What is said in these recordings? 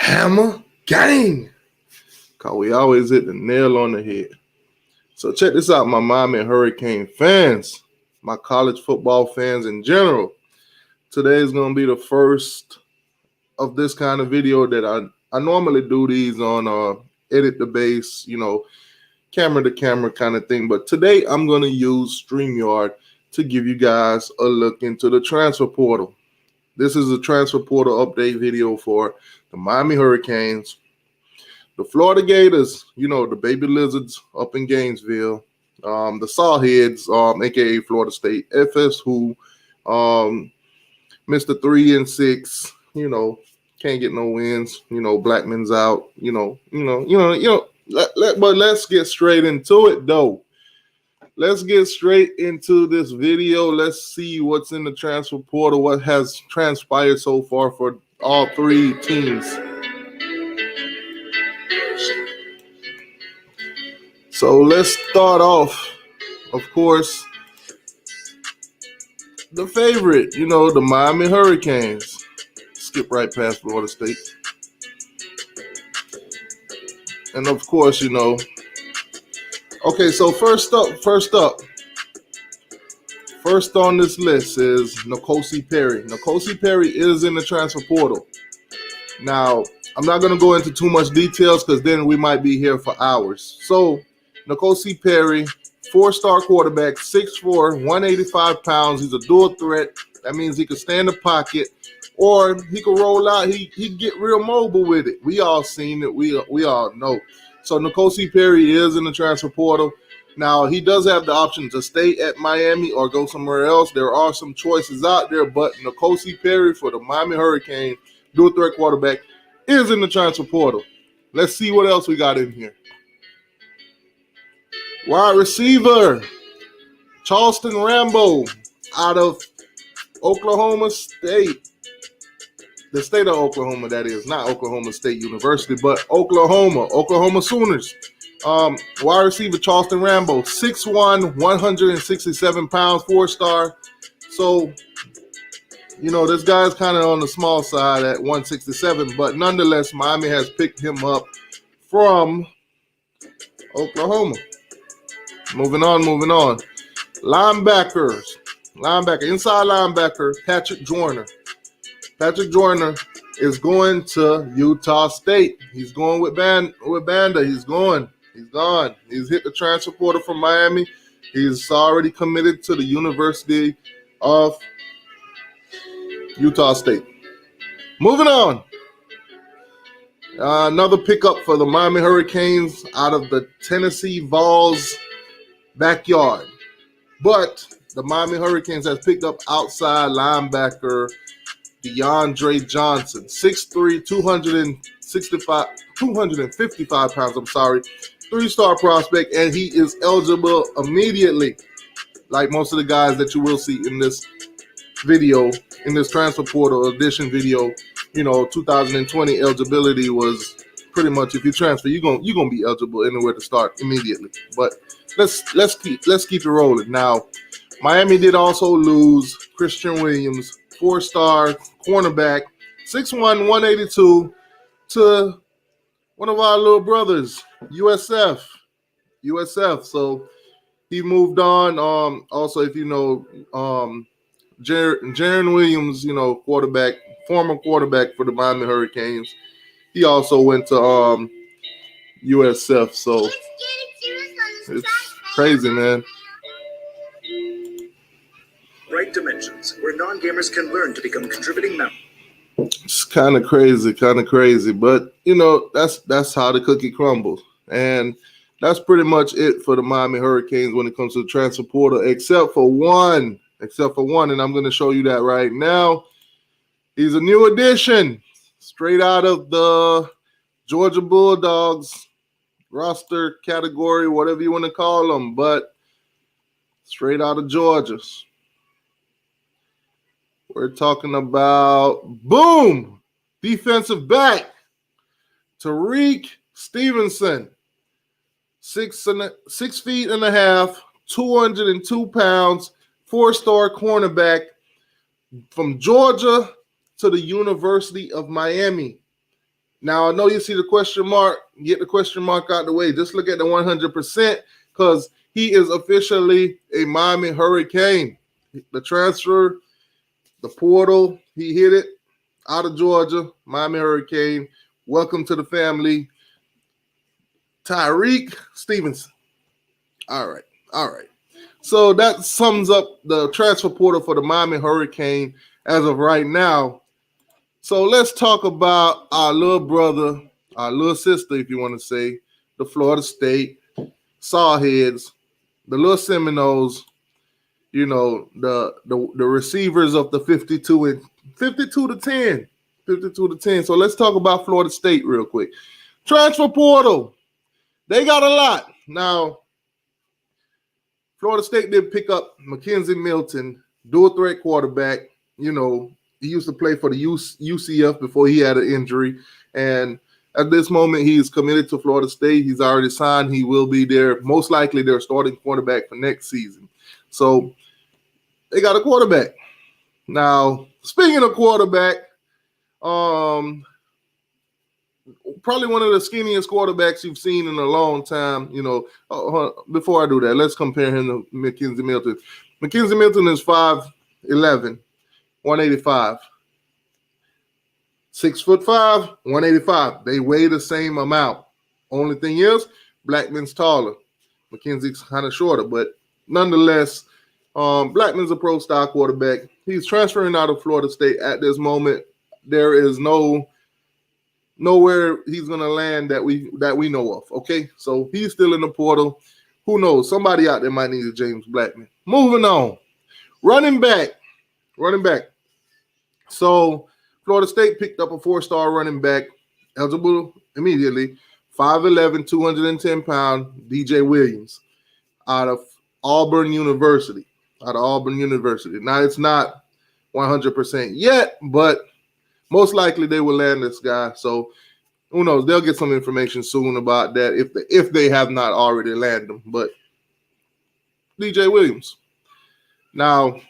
Hammer gang. Cause we always hit the nail on the head. So check this out, my Miami Hurricane fans, my college football fans in general. Today is going to be the first of this kind of video that I normally do these on edit the base, camera to camera kind of thing. But today I'm going to use StreamYard to give you guys a look into the transfer portal. This is a transfer portal update video for the Miami Hurricanes, the Florida Gators, the baby lizards up in Gainesville, the Sawheads, aka Florida State, FS who, Mr. 3-6, can't get no wins, Blackman's out, but let's get straight into it though. Let's get straight into this video. Let's see what's in the transfer portal, what has transpired so far for all three teams. So let's start off, of course, the favorite, the Miami Hurricanes. Skip right past Florida State. And of course, okay, so first on this list is Nicole Perry. Nicole Perry is in the transfer portal. Now, I'm not going to go into too much details because then we might be here for hours. So, Nicole Perry, 4-star quarterback, 6'4", 185 pounds. He's a dual threat. That means he can stay in the pocket or he can roll out. He get real mobile with it. We all seen it. We all know. So Nicole Perry is in the transfer portal. Now, he does have the option to stay at Miami or go somewhere else. There are some choices out there, but Nicole Perry for the Miami Hurricane, dual threat quarterback, is in the transfer portal. Let's see what else we got in here. Wide receiver, Charleston Rambo out of Oklahoma State. The state of Oklahoma, that is, not Oklahoma State University, but Oklahoma Sooners. Wide receiver Charleston Rambo, 6'1", 167 pounds, 4-star. So, this guy's kind of on the small side at 167, but nonetheless, Miami has picked him up from Oklahoma. Moving on. Linebacker, inside linebacker, Patrick Joyner. Patrick Joyner is going to Utah State. He's going with Banda. He's gone. He's hit the transfer portal from Miami. He's already committed to the University of Utah State. Moving on. Another pickup for the Miami Hurricanes out of the Tennessee Vols backyard. But the Miami Hurricanes has picked up outside linebacker DeAndre Johnson, 6'3", 255 pounds, 3-star prospect, and he is eligible immediately. Like most of the guys that you will see in this video, in this transfer portal edition video, 2020 eligibility was pretty much if you transfer, you're gonna be eligible anywhere to start immediately. But let's keep it rolling. Now, Miami did also lose Christian Williams, 4-star cornerback, 6'1", 182, to one of our little brothers, USF. So he moved on. Also, if Jaren Williams, former quarterback for the Miami Hurricanes, he also went to USF. So it's crazy, man. Right dimensions, where non-gamers can learn to become contributing members. It's kind of crazy, but that's how the cookie crumbles, and that's pretty much it for the Miami Hurricanes when it comes to the transfer portal, except for one, and I'm going to show you that right now. He's a new addition, straight out of the Georgia Bulldogs roster category, whatever you want to call them, but straight out of Georgia. We're talking about, boom, defensive back, Tariq Stevenson, 6'1.5", 202 pounds, 4-star cornerback from Georgia to the University of Miami. Now, I know you see the question mark. Get the question mark out the way. Just look at the 100% because he is officially a Miami Hurricane. The transfer, the portal, he hit it out of Georgia, Miami Hurricane. Welcome to the family, Tyreek Stevenson. All right. So that sums up the transfer portal for the Miami Hurricane as of right now. So let's talk about our little brother, our little sister, if you want to say, the Florida State Sawheads, the little Seminoles, you know, the receivers of the 52 to 10. 52 to 10. So let's talk about Florida State real quick. Transfer portal. They got a lot. Now, Florida State did pick up Mackenzie Milton, dual threat quarterback. You know, he used to play for the UCF before he had an injury. And at this moment, he is committed to Florida State. He's already signed. He will be there. Most likely their starting quarterback for next season. So they got a quarterback. Now, speaking of quarterback, probably one of the skinniest quarterbacks you've seen in a long time. You know, before I do that, let's compare him to Mackenzie Milton. Mackenzie Milton is 5'11", 185. 6'5", 185. They weigh the same amount. Only thing is, Blackman's taller. Mackenzie's kind of shorter, but nonetheless, Blackman's a pro style quarterback. He's transferring out of Florida State at this moment. There is nowhere he's gonna land that we know of. Okay, so he's still in the portal. Who knows? Somebody out there might need a James Blackman. Moving on, running back. So Florida State picked up a 4-star running back, eligible immediately. 5'11", 210 pound DJ Williams, out of Auburn University. Now it's not 100% yet, but most likely they will land this guy. So who knows? They'll get some information soon about that if they have not already landed him. But DJ Williams. Now,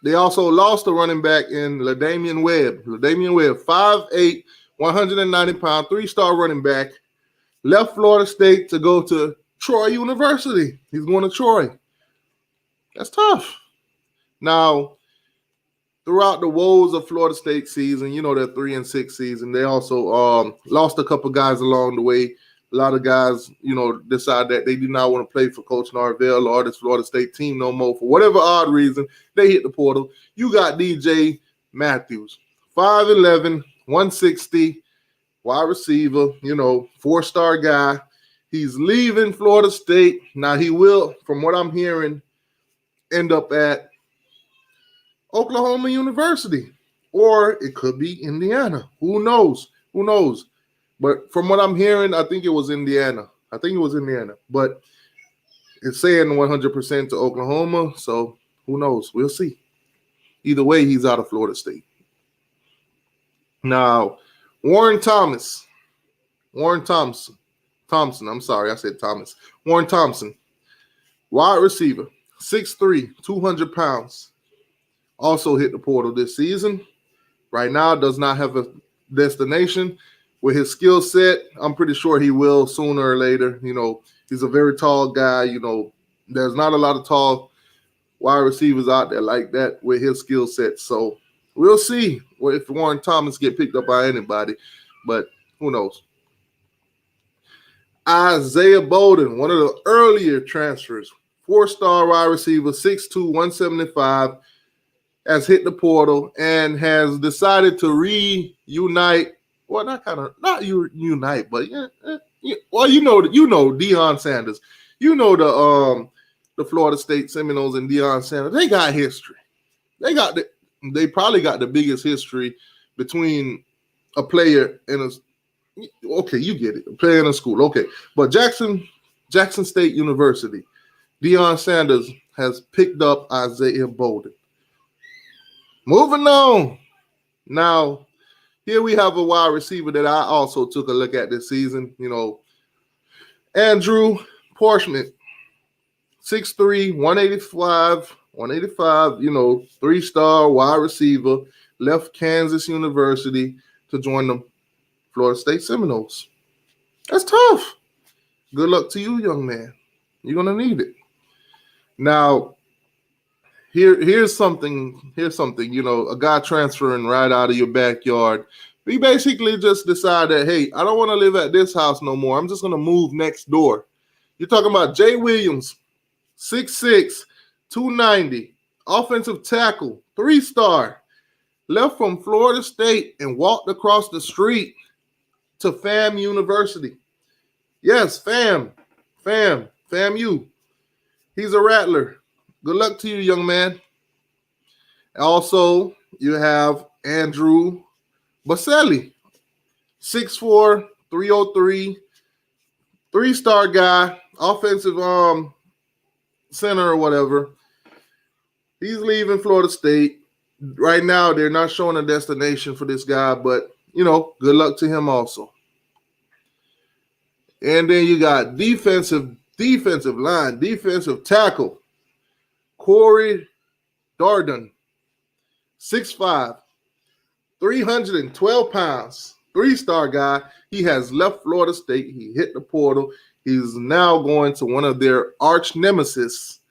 they also lost a running back in LaDamian Webb. 5'8", 190 pound, 3-star running back. Left Florida State to go to Troy University. He's going to Troy. That's tough. Now, throughout the woes of Florida State season, you know, their 3-6 season, they also lost a couple guys along the way. A lot of guys, you know, decide that they do not want to play for Coach Norvell or this Florida State team no more. For whatever odd reason, they hit the portal. You got djmatthews, 5'11", 160, wide receiver, you know, 4-star guy. He's leaving Florida State. Now he will, from what I'm hearing, end up at Oklahoma University, or it could be Indiana. Who knows? But from what I'm hearing, I think it was Indiana. But it's saying 100% to Oklahoma, so who knows? We'll see. Either way, he's out of Florida State. Now, Warren Thompson. Warren Thompson, wide receiver, 6'3", 200 pounds. Also hit the portal this season. Right now, does not have a destination. With his skill set, I'm pretty sure he will sooner or later. You know, he's a very tall guy. You know, there's not a lot of tall wide receivers out there like that with his skill set. So we'll see if Warren Thomas get picked up by anybody, but who knows? Isaiah Boldin, one of the earlier transfers, 4-star wide receiver, 6'2", 175, has hit the portal and has decided to reunite. Well, not unite, but well, you know Deion Sanders. You know the Florida State Seminoles and Deion Sanders. They got history. They probably got the biggest history between a player and a. Okay, you get it. A player in a school. Okay, but Jackson State University, Deion Sanders has picked up Isaiah Boldin. Moving on now. Here we have a wide receiver that I also took a look at this season. You know, Andrew Porschmann, 6'3", 185, you know, 3-star wide receiver, left Kansas University to join the Florida State Seminoles. That's tough. Good luck to you, young man. You're going to need it. Now, here's something, a guy transferring right out of your backyard. We basically just decide that, hey, I don't want to live at this house no more. I'm just going to move next door. You're talking about Jay Williams, 6'6", 290, offensive tackle, 3-star, left from Florida State and walked across the street to FAM University. Yes, FAMU. He's a Rattler. Good luck to you, young man. Also, you have Andrew Baselli, 6'4", 303, 3-star guy, offensive center or whatever. He's leaving Florida State. Right now, they're not showing a destination for this guy, but, good luck to him also. And then you got defensive line, defensive tackle, Corey Darden, 6'5", 312 pounds, 3-star guy. He has left Florida State. He hit the portal. He's now going to one of their arch nemesis,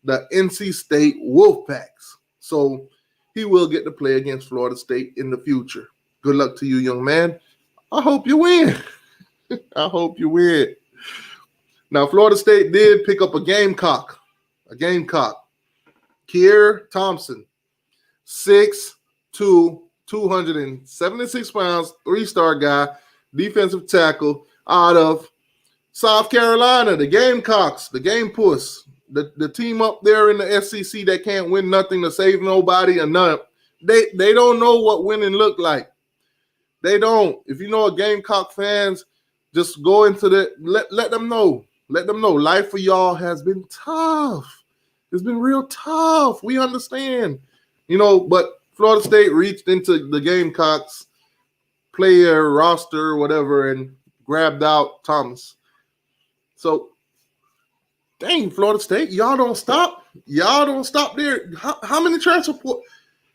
the NC State Wolfpacks. So he will get to play against Florida State in the future. Good luck to you, young man. I hope you win. I hope you win. Now, Florida State did pick up a Gamecock. Kier Thompson, 6'2", 276 pounds, 3-star guy, defensive tackle out of South Carolina, the Gamecocks, the Game Puss, the team up there in the SEC that can't win nothing to save nobody or none. They don't know what winning look like. They don't. If you know a Gamecock fans, just go into let them know. Let them know life for y'all has been tough. It's been real tough. We understand. But Florida State reached into the Gamecocks player roster, whatever, and grabbed out Thomas. So, dang, Florida State, y'all don't stop. Y'all don't stop there. How many transfer portal?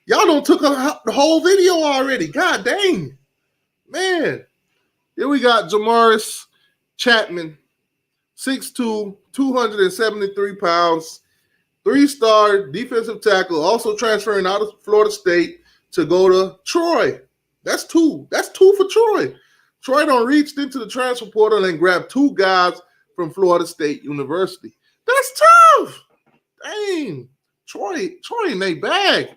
Y'all don't took the whole video already. God dang. Man. Here we got Jamaris Chapman, 6'2", 273 pounds, 3-star defensive tackle, also transferring out of Florida State to go to Troy. That's two. That's two for Troy. Troy done reached into the transfer portal and grabbed 2 guys from Florida State University. That's tough. Dang. Troy in their bag.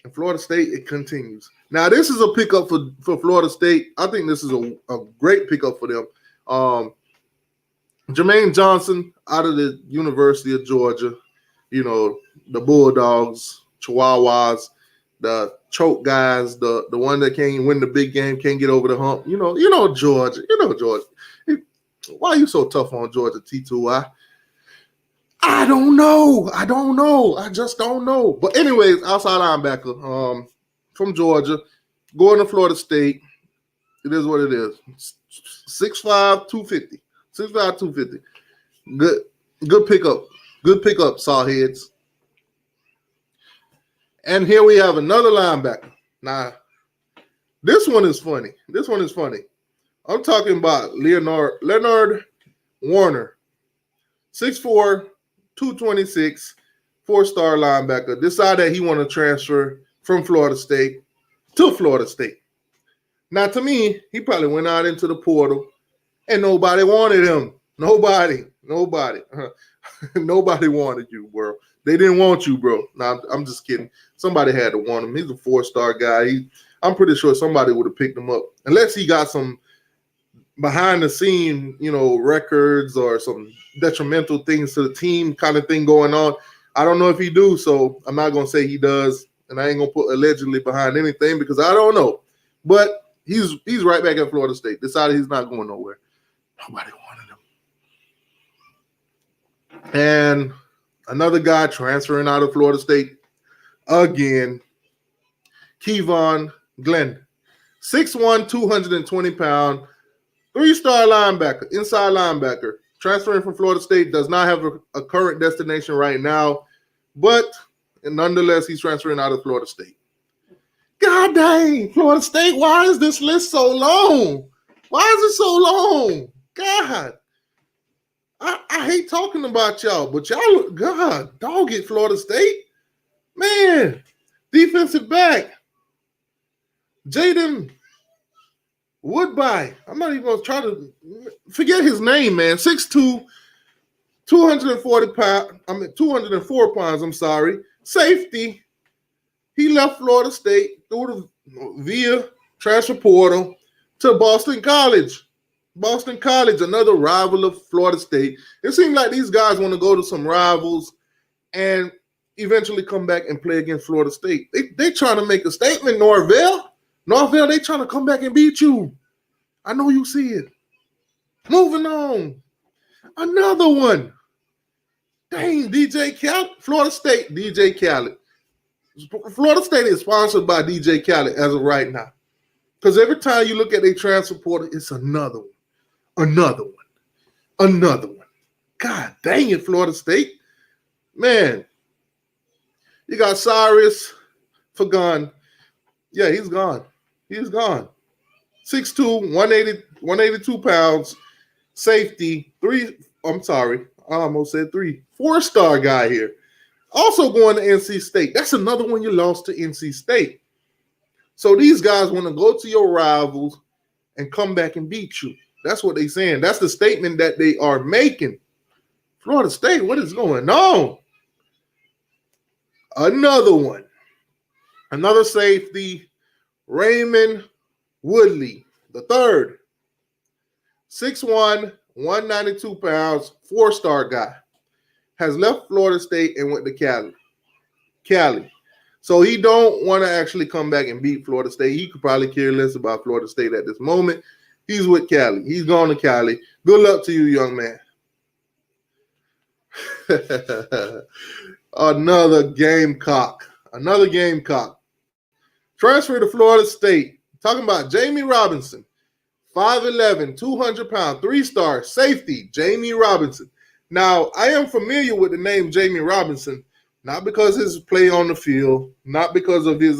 And Florida State, it continues. Now, this is a pickup for Florida State. I think this is a great pickup for them. Jermaine Johnson out of the University of Georgia, the Bulldogs, Chihuahuas, the choke guys, the one that can't win the big game, can't get over the hump. Georgia. Why are you so tough on Georgia, T2I? I don't know. I just don't know. But anyways, outside linebacker from Georgia, going to Florida State. It is what it is. 6'5", 250. 6'5", 250. Good pickup. Good pickup, Sawheads. And here we have another linebacker. Now, this one is funny. I'm talking about Leonard Warner, 6'4", 226, 4-star linebacker. Decided that he wanted to transfer from Florida State to Florida State. Now, to me, he probably went out into the portal and nobody wanted him. Nobody. Nobody wanted you, bro. They didn't want you, bro. Nah, I'm just kidding. Somebody had to want him. He's a 4-star guy. I'm pretty sure somebody would have picked him up. Unless he got some behind-the-scene, records or some detrimental things to the team kind of thing going on. I don't know if he do, so I'm not going to say he does. And I ain't going to put allegedly behind anything because I don't know. But he's right back at Florida State. Decided he's not going nowhere. Nobody wanted him. And another guy transferring out of Florida State again, Kevon Glenn, 6'1", 220 pound, 3-star linebacker, inside linebacker, transferring from Florida State, does not have a current destination right now, but nonetheless, he's transferring out of Florida State. God dang, Florida State, why is this list so long? Why is it so long? God. I hate talking about y'all, but y'all, God, dog it, Florida State. Man, defensive back, Jaden Woodby. I'm not even going to try to forget his name, man. 6'2", 240 pounds. 204 pounds, I'm sorry. Safety. He left Florida State via transfer portal to Boston College. Boston College, another rival of Florida State. It seems like these guys want to go to some rivals and eventually come back and play against Florida State. They trying to make a statement, Norvell. Norvell, they trying to come back and beat you. I know you see it. Moving on. Another one. Dang, DJ Khaled. Florida State, DJ Khaled. Florida State is sponsored by DJ Khaled as of right now. Because every time you look at their transfer portal, it's another one. Another one. Another one. God dang it, Florida State. Man. You got Cyrus Fagan. Yeah, he's gone. He's gone. 6'2", 182 pounds, safety, I almost said 3. 4-star guy here. Also going to NC State. That's another one you lost to NC State. So these guys want to go to your rivals and come back and beat you. That's what they're saying. That's the statement that they are making. Florida State, what is going on? Another one. Another safety, Raymond Woodley, the third. 6'1", 192 pounds, 4-star guy. Has left Florida State and went to Cali. So he don't want to actually come back and beat Florida State. He could probably care less about Florida State at this moment. He's with Cali. He's gone to Cali. Good luck to you, young man. Another Gamecock. Transfer to Florida State. Talking about Jamie Robinson. 5'11", 200 pounds, 3-star safety, Jamie Robinson. Now, I am familiar with the name Jamie Robinson, not because his play on the field, not because of his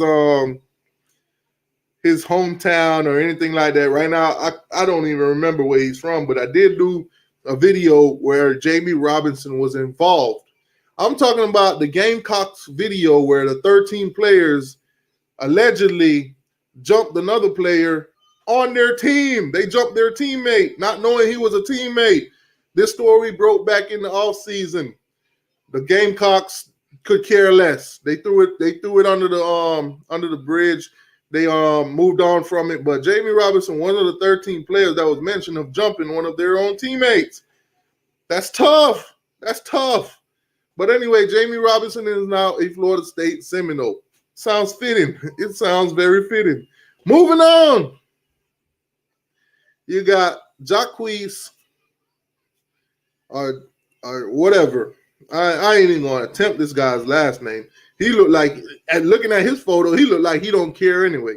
hometown or anything like that. Right now, I don't even remember where he's from, but I did do a video where Jamie Robinson was involved. I'm talking about the Gamecocks video where the 13 players allegedly jumped another player on their team. They jumped their teammate, not knowing he was a teammate. This story broke back in the offseason. The Gamecocks could care less. They threw it under the bridge. They moved on from it. But Jamie Robinson, one of the 13 players that was mentioned of jumping one of their own teammates. That's tough. But anyway, Jamie Robinson is now a Florida State Seminole. Sounds fitting. It sounds very fitting. Moving on. You got Jacques or whatever. I ain't even going to attempt this guy's last name. He looked like, looking at his photo, he looked like he don't care anyway.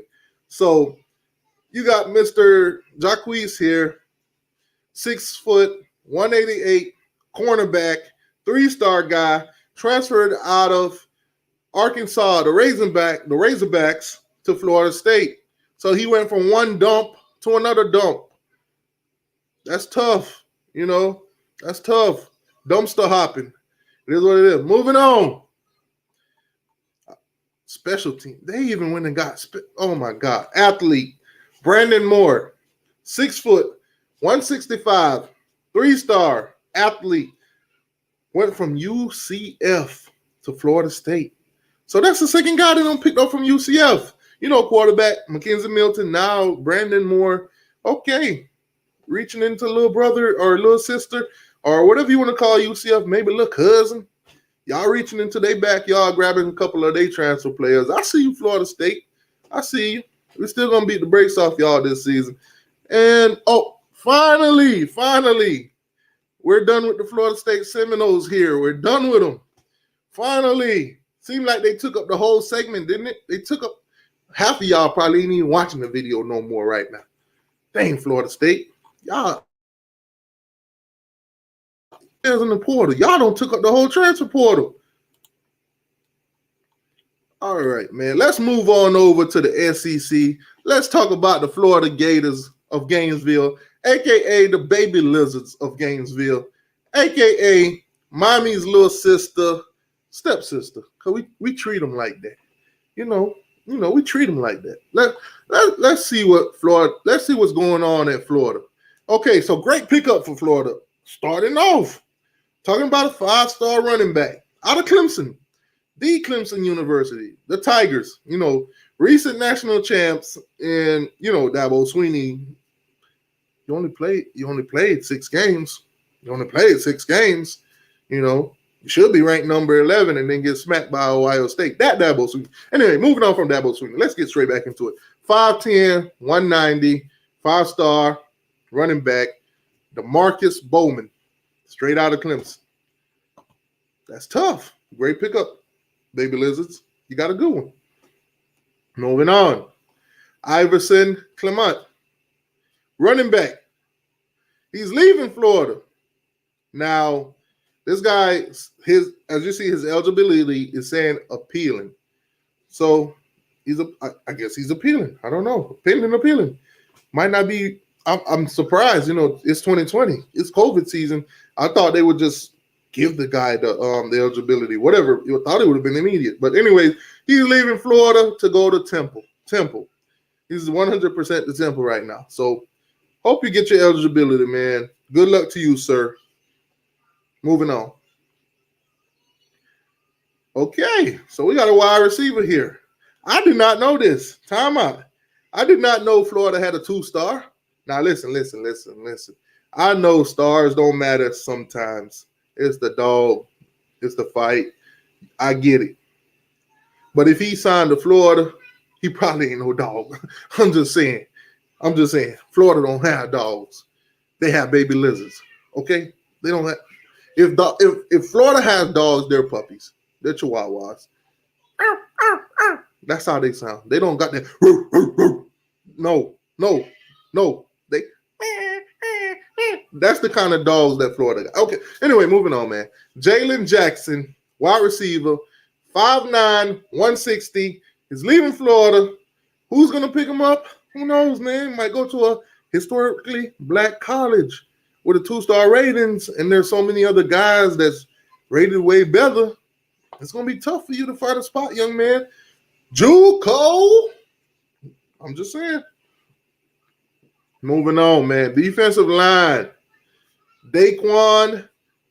So you got Mr. Jacques here, 6 foot, 188, cornerback, 3-star guy, transferred out of Arkansas, the Razorbacks, to Florida State. So he went from one dump to another dump. That's tough, That's tough. Dumpster hopping. It is what it is. Moving on. Special team. They even went and got, oh my God, athlete. Brandon Moore, 6 foot, 165, 3-star athlete. Went from UCF to Florida State. So that's the second guy that picked up from UCF. Quarterback, Mackenzie Milton, now Brandon Moore. Okay. Reaching into little brother or little sister or whatever you want to call UCF, maybe little cousin. Y'all reaching into their backyard, grabbing a couple of their transfer players. I see you, Florida State. I see you. We're still going to beat the brakes off y'all this season. And, finally, we're done with the Florida State Seminoles here. We're done with them. Finally. Seemed like they took up the whole segment, didn't it? They took up half of y'all probably ain't even watching the video no more right now. Dang, Florida State. Y'all in the portal. Y'all don't took up the whole transfer portal. All right, man. Let's move on over to the SEC. Let's talk about the Florida Gators of Gainesville, aka the Baby Lizards of Gainesville, aka mommy's little sister, stepsister. Cause we treat them like that. You know, we treat them like that. Let's see what Florida. Let's see what's going on at Florida. Okay, so great pickup for Florida. Starting off, talking about a 5-star running back out of Clemson. The Clemson University, the Tigers, recent national champs, and Dabo Swinney. You only played 6 games. You should be ranked number 11 and then get smacked by Ohio State. That Dabo Swinney. Anyway, moving on from Dabo Swinney, let's get straight back into it. 5'10", 190, 5-star running back, DeMarcus Bowman, straight out of Clemson. That's tough. Great pickup. Baby Lizards, you got a good one. Moving on. Iversonclemont, running back. He's leaving Florida. Now, this guy, as you see, his eligibility is saying appealing. So, I guess he's appealing. I don't know. Appealing. Might not be, I'm surprised. It's 2020. It's COVID season. I thought they would just give the guy the eligibility, whatever. You thought it would have been immediate. But anyways, he's leaving Florida to go to Temple. He's 100% to Temple right now. So hope you get your eligibility, man. Good luck to you, sir. Moving on. Okay, so we got a wide receiver here. I did not know this. Time out. I did not know Florida had a 2-star. Now listen. I know stars don't matter sometimes. It's the dog. It's the fight. I get it. But if he signed to Florida, he probably ain't no dog. I'm just saying. Florida don't have dogs. They have baby lizards. Okay? They don't have. If Florida has dogs, they're puppies. They're chihuahuas. That's how they sound. They don't got that. No. That's the kind of dogs that Florida got. Okay. Anyway, moving on, man. Jalen Jackson, wide receiver, 5'9", 160. He's leaving Florida. Who's going to pick him up? Who knows, man? Might go to a historically black college with a 2-star ratings, and there's so many other guys that's rated way better. It's going to be tough for you to find a spot, young man. JUCO. I'm just saying. Moving on, man. Defensive line. Daquan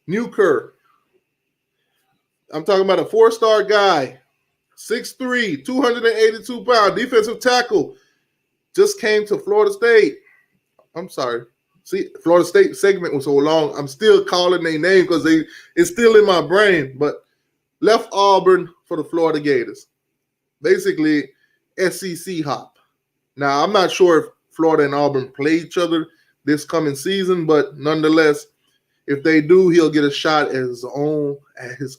Newkirk. I'm talking about a 4-star guy. 6'3", 282 pounds. Defensive tackle. Just came to Florida State. I'm sorry. See, Florida State segment was so long. I'm still calling their name because it's still in my brain. But left Auburn for the Florida Gators. Basically, SEC hop. Now, I'm not sure if Florida and Auburn play each other this coming season, but nonetheless, if they do, he'll get a shot at his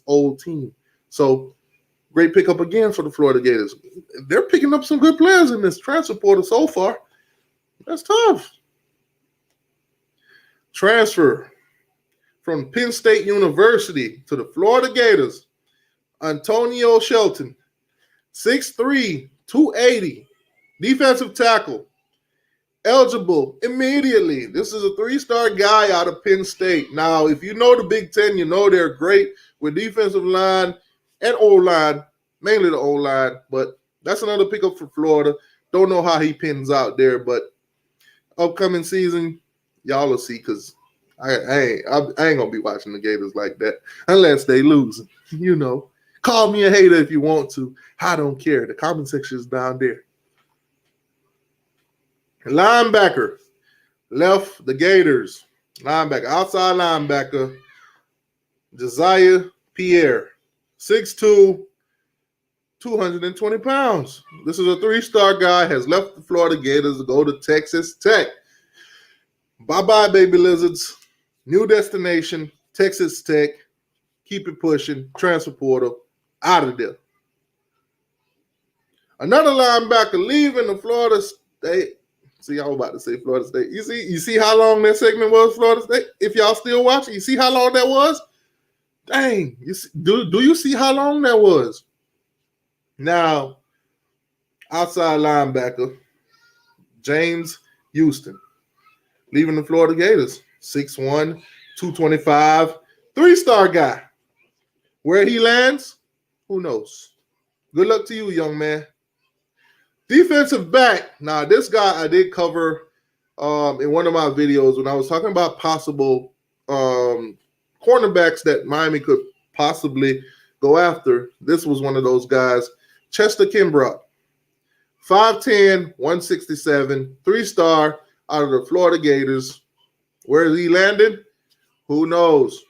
old team. So, great pickup again for the Florida Gators. They're picking up some good players in this transfer portal so far. That's tough. Transfer from Penn State University to the Florida Gators, Antonio Shelton, 6'3", 280, defensive tackle. Eligible immediately. This is a 3-star guy out of Penn State. Now, if you know the Big Ten, you know they're great with defensive line and O-line, mainly the O-line, but that's another pickup for Florida. Don't know how he pins out there, but upcoming season, y'all will see because I ain't going to be watching the Gators like that unless they lose. Call me a hater if you want to. I don't care. The comment section is down there. Linebacker, left the Gators. Linebacker, outside linebacker, Josiahpierre, 6'2", 220 pounds. This is a 3-star guy, has left the Florida Gators to go to Texas Tech. Bye-bye, baby lizards. New destination, Texas Tech. Keep it pushing. Transfer portal, out of there. Another linebacker leaving the Florida State. See, I was about to say Florida State. You see how long that segment was, Florida State? If y'all still watching, you see how long that was? Dang. Do you see how long that was? Now, outside linebacker, James Houston, leaving the Florida Gators. 6'1", 225, 3-star guy. Where he lands, who knows? Good luck to you, young man. Defensive back. Now, this guy I did cover in one of my videos when I was talking about possible cornerbacks that Miami could possibly go after. This was one of those guys. Chester Kimbrough, 5'10", 167, 3-star out of the Florida Gators. Where is he landing? Who knows?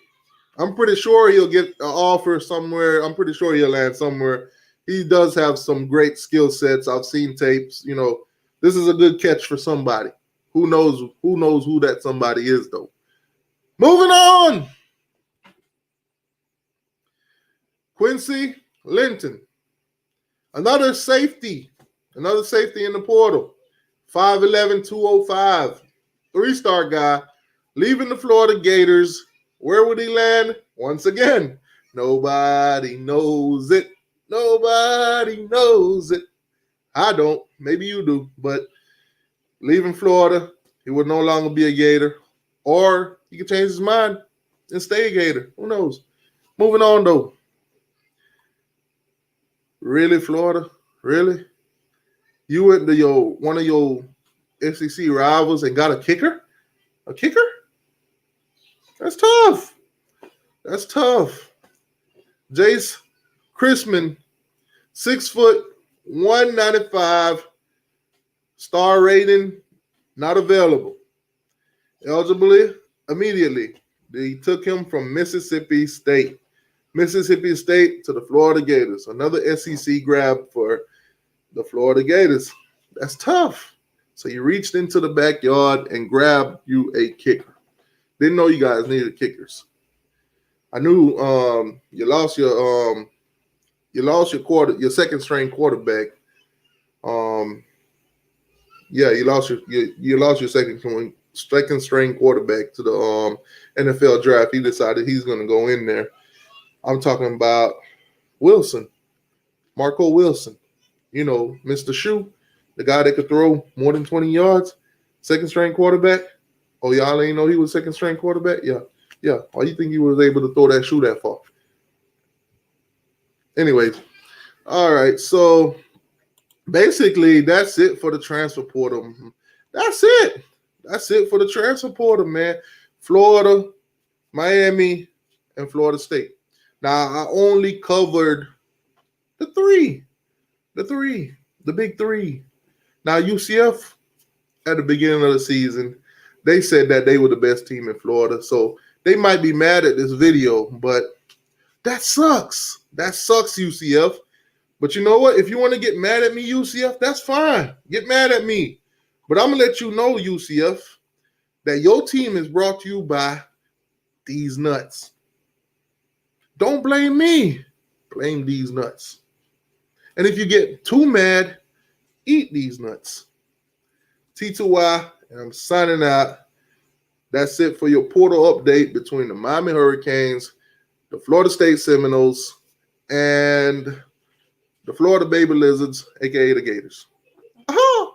I'm pretty sure he'll get an offer somewhere. I'm pretty sure he'll land somewhere. He does have some great skill sets. I've seen tapes. You know, this is a good catch for somebody. Who knows who that somebody is, though. Moving on. Quincy Linton. Another safety in the portal. 5'11", 205. 3-star guy. Leaving the Florida Gators. Where would he land? Once again, nobody knows it. Nobody knows it. I don't. Maybe you do. But leaving Florida, he would no longer be a Gator. Or he could change his mind and stay a Gator. Who knows? Moving on, though. Really, Florida? Really? You went to one of your SEC rivals and got a kicker? A kicker? That's tough. That's tough. Jace Chrisman, 6 foot, 195, star rating, not available. Eligible immediately. They took him from Mississippi State. Mississippi State to the Florida Gators. Another SEC grab for the Florida Gators. That's tough. So you reached into the backyard and grabbed you a kicker. Didn't know you guys needed kickers. I knew you lost your second string quarterback. You lost your second string quarterback to the NFL draft. He decided he's going to go in there. I'm talking about Wilson, Marco Wilson. You know, Mr. Shoe, the guy that could throw more than 20 yards, second string quarterback. Oh, y'all ain't know he was second string quarterback? Yeah. Why you think he was able to throw that shoe that far? Anyways, all right. So basically, that's it for the transfer portal. That's it. That's it for the transfer portal, man. Florida, Miami, and Florida State. Now, I only covered the big three. Now, UCF, at the beginning of the season, they said that they were the best team in Florida. So they might be mad at this video, but that sucks. That sucks, UCF. But you know what? If you want to get mad at me, UCF, that's fine. Get mad at me. But I'm going to let you know, UCF, that your team is brought to you by these nuts. Don't blame me. Blame these nuts. And if you get too mad, eat these nuts. T2Y, and I'm signing out. That's it for your portal update between the Miami Hurricanes, the Florida State Seminoles, and the Florida Baby Lizards, a.k.a. the Gators. Aha!